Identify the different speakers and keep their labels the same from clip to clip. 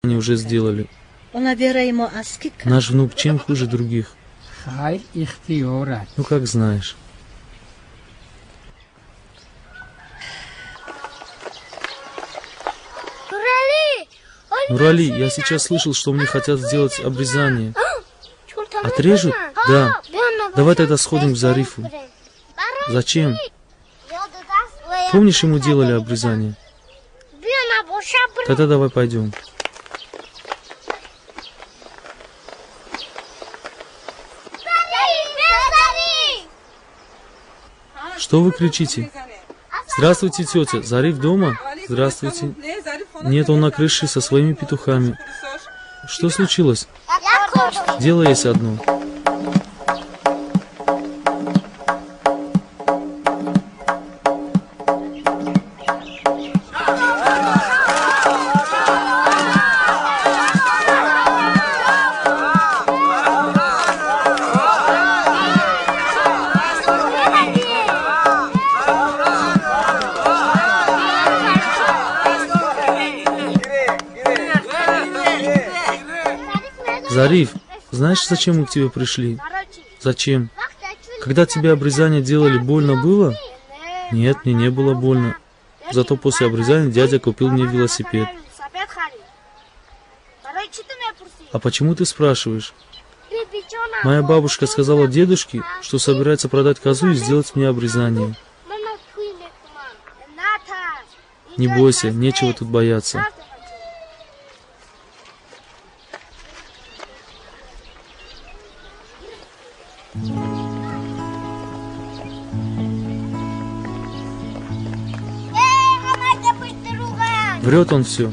Speaker 1: они уже сделали. Наш внук чем хуже других? Ну, как знаешь. Нурали, я сейчас слышал, что мне хотят сделать обрезание. Отрежут? Да. Давай тогда сходим к Зарифу. Зачем? Помнишь, ему делали обрезание? Тогда давай пойдем. Что вы кричите? Здравствуйте, тетя. Зариф дома? Здравствуйте. Нет, он на крыше со своими петухами. Что случилось? Дело есть одно. Зариф, знаешь, зачем мы к тебе пришли? Зачем? Когда тебе обрезание делали, больно было? Нет, мне не было больно. Зато после обрезания дядя купил мне велосипед. А почему ты спрашиваешь? Моя бабушка сказала дедушке, что собирается продать козу и сделать мне обрезание. Не бойся, нечего тут бояться. Врет он все.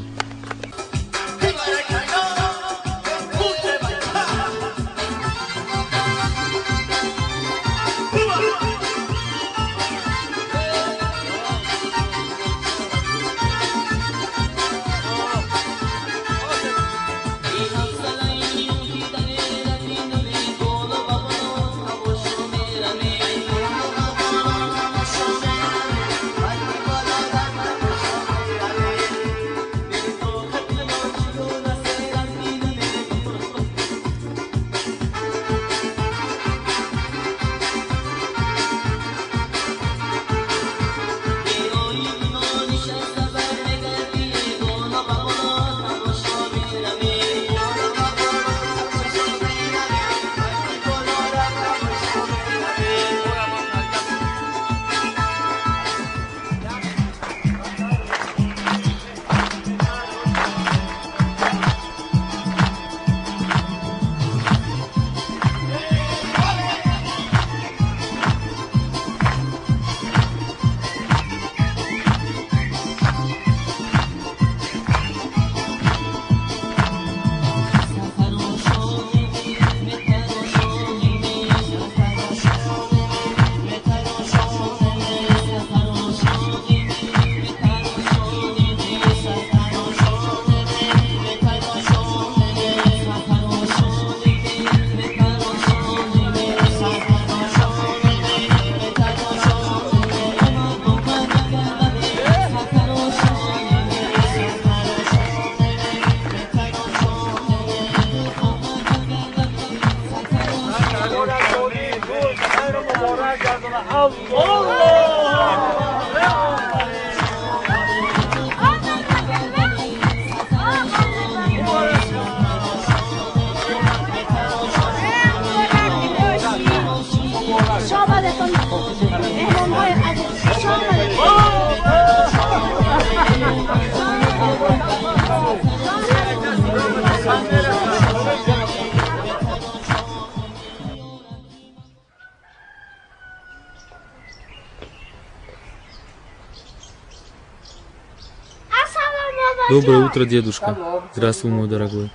Speaker 1: Доброе утро, дедушка. Здравствуй, мой дорогой.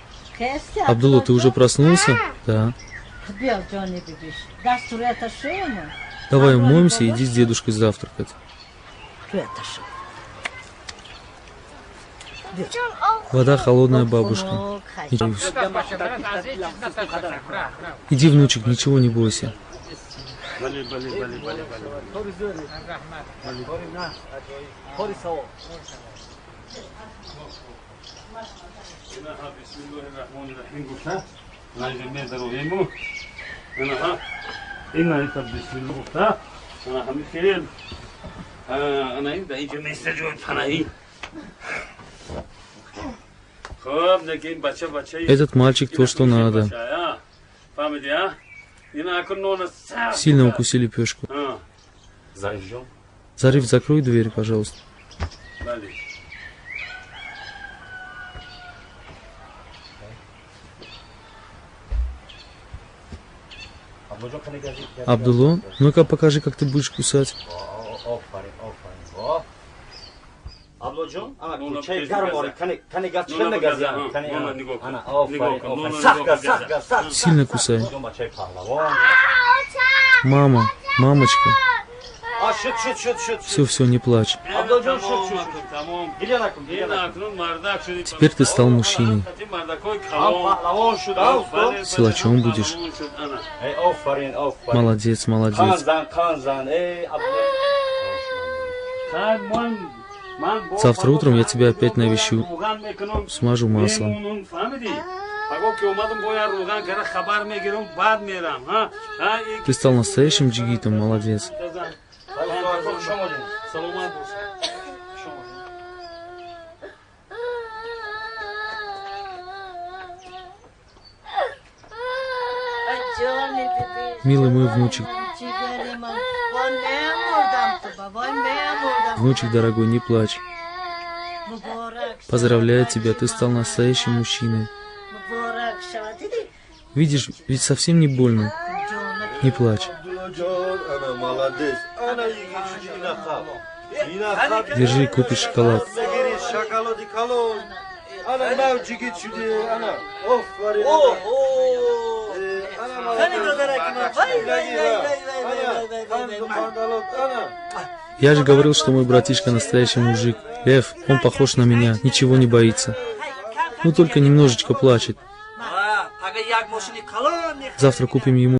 Speaker 1: Абдулла, ты уже проснулся? Да. Давай умоемся и иди с дедушкой завтракать. Вода холодная, бабушка. Иди, внучек, ничего не бойся. Этот мальчик то, что надо. Сильно укусили пешку. Зариф, закрой дверь, пожалуйста. Абдулла, ну-ка покажи, как ты будешь кусать. Сильно кусай. Мама, мамочка. Все, не плачь. Теперь ты стал мужчиной. Силачом будешь. Молодец, молодец. Завтра утром я тебя опять навещу. Смажу маслом. Ты стал настоящим джигитом, молодец. Милый мой внучек. Внучек дорогой, не плачь. Поздравляю тебя, ты стал настоящим мужчиной. Видишь, ведь совсем не больно. Не плачь. Держи, купишь шоколад. Я же говорил, что мой братишка настоящий мужик. Лев, он похож на меня, ничего не боится. Ну только немножечко плачет. Завтра купим ему